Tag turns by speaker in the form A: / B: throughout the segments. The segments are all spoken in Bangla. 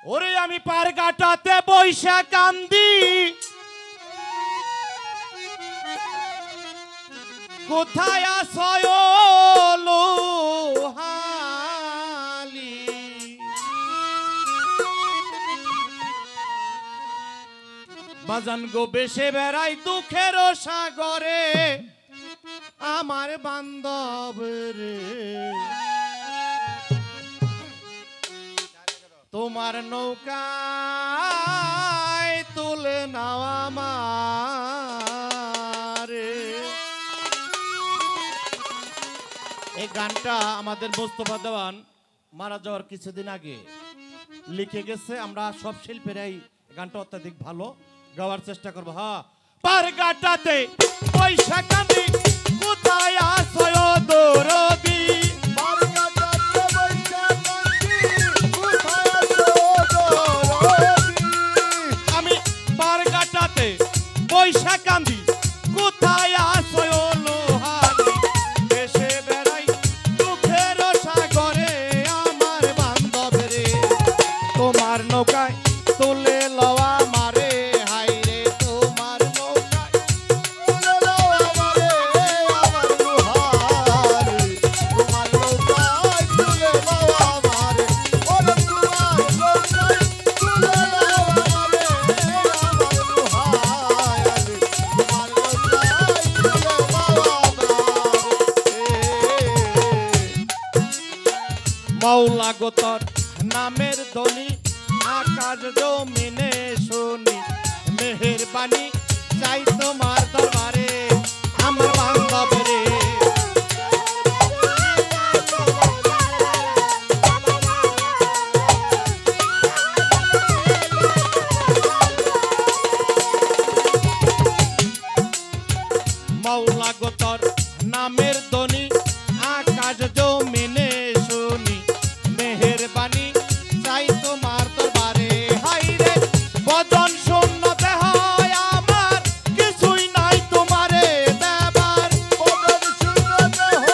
A: ওরে আমি পার কাটাতে বৈশা কান্দি, কোথায় আসয় লোহালি? বাজান গো বেশে বেড়াই দুঃখের সাগরে আমার বান্ধব রে, তোমার নৌকায় তুলে নাও আমারে। এই গানটা আমাদের মোস্তফা দেওয়ান মারা যাওয়ার কিছুদিন আগে লিখে গেছে। আমরা সব শিল্পীরাই গানটা অত্যাধিক ভালো গাওয়ার চেষ্টা করবো। হ্যাঁ, পার গাটাতে পয়সা কান্দি, কোথায় আসয় দরদি? আমি পার গাটাতে পয়সা কান্দি, কোথায় আসয় লোহালি? দেশে বেড়াই দুঃখের সাগরে আমার বান্ধব রে, তোমার নৌকায় তুলে লওয়া মারে। হাই রে তোমার নৌকায় তুলে লওয়া মারে আমার লোহালি, তোমার নৌকায় তুলে লওয়া মারে। ওরে তোমার নৌকায় তুলে লওয়া মারে আমার লোহালি, তোমার নৌকায় তুলে লওয়া মারে। মাওলা গো তোর নামের ধ্বনি আকাশ জমিনে শুনি, মেহেরবানি চাই তোমার দরবারে আমার বান্ধব রে। মাওলা গো তোর নামের ধ্বনি আকাশ জমিনে শুনি, মেহেরবানি চাই তোমার দরবারে। হাই রে বদন শূন্য দেহ আমার, কিছুই নাই তোমারে দেবার। বদন শূন্য দেহ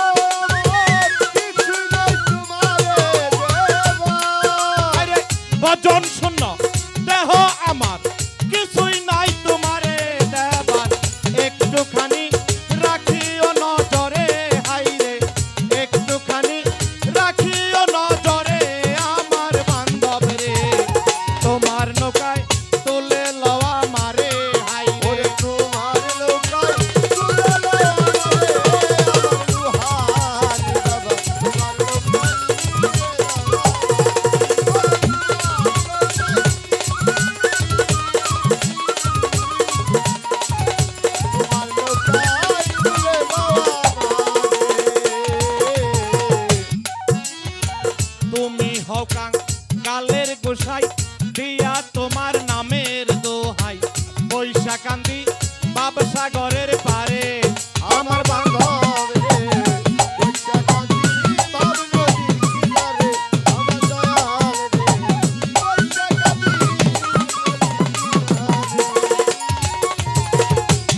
A: আমার, কিছুই নাই তোমারে দেবার। হাই রে বদন শূন্য দেহ আমার, কিছুই নাই তোমারে দেবার। একটুখানি রাখিও নজরে, হাই রে একটুখানি রাখিও নজরে আমার বান্ধব রে, তোমার নৌকায় তুলে লওয়া মারে। হাই রে তোমার নৌকায় তুলে লওয়া মারে আমার লোহালি, বাবা তোমার নৌকায় তুমি হও কালের গোসাই, দিয়া তোমার নামের দোহাই। বৈশা কান্দি বাবসাগরের পারে আমার বান্ধব রে, বৈশা কান্দি বাব নদীর কিনারে আমার দয়াল রে, বৈশা কান্দি।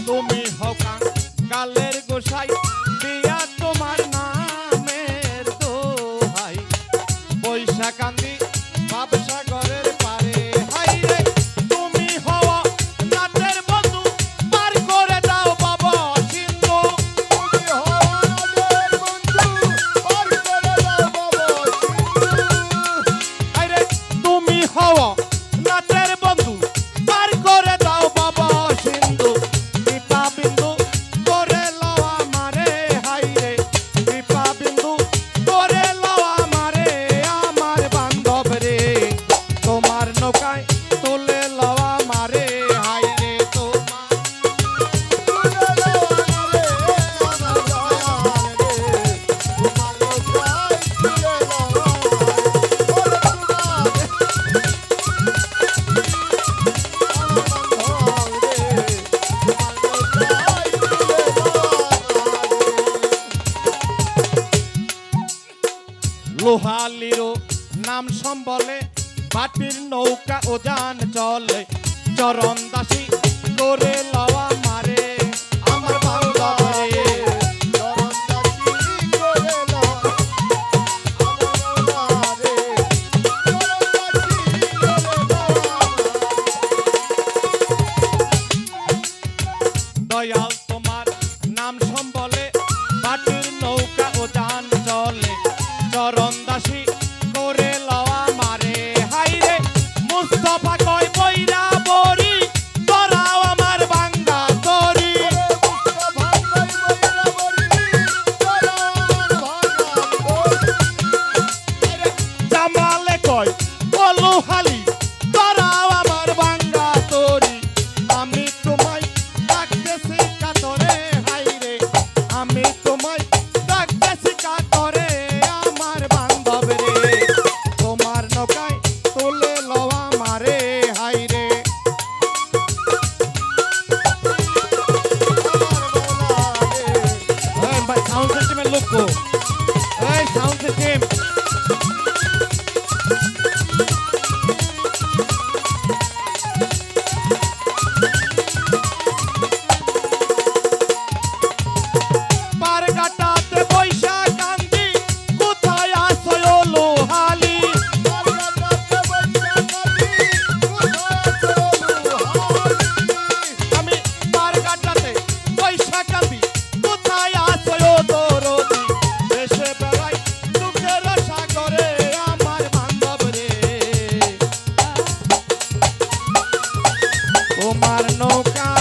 A: তুমি হও কালের গোসাই, দিয়া তোমার নামের দোহাই। বৈশা কান্দি বাবসাগরের পারে। হাই রে তুমি হও নাটের বন্ধু, পার করে দাও বাবা সিন্ধু। তুমি হও নাটের বন্ধু, পার করে দাও বাবা সিন্ধু। হাই রে তুমি হও নাটের বন্ধু, পার করে দাও বাবা সিন্ধু। কৃপা বিন্দু করে লওয়া মারে, হাই রে কৃপা বিন্দু করে লওয়া মারে আমার বান্ধব রে, তোমার নৌকায় তুলে লওয়া মারে। হাই রে তোমার তুলে লওয়া মারে আমার দয়াল রে, তোমার নৌকায় তুলে লওয়া মারে। ওরে তোমার লোহালিরও নাম সম্বলে বাটির নৌকা ওজান চলে, চরণ দাসী করে লওয়া মারে আমার বান্ধব রে, চরণ দাসী করে লওয়া আমার বান্ধব রে, চরণ দাসী করে আমার নৌকা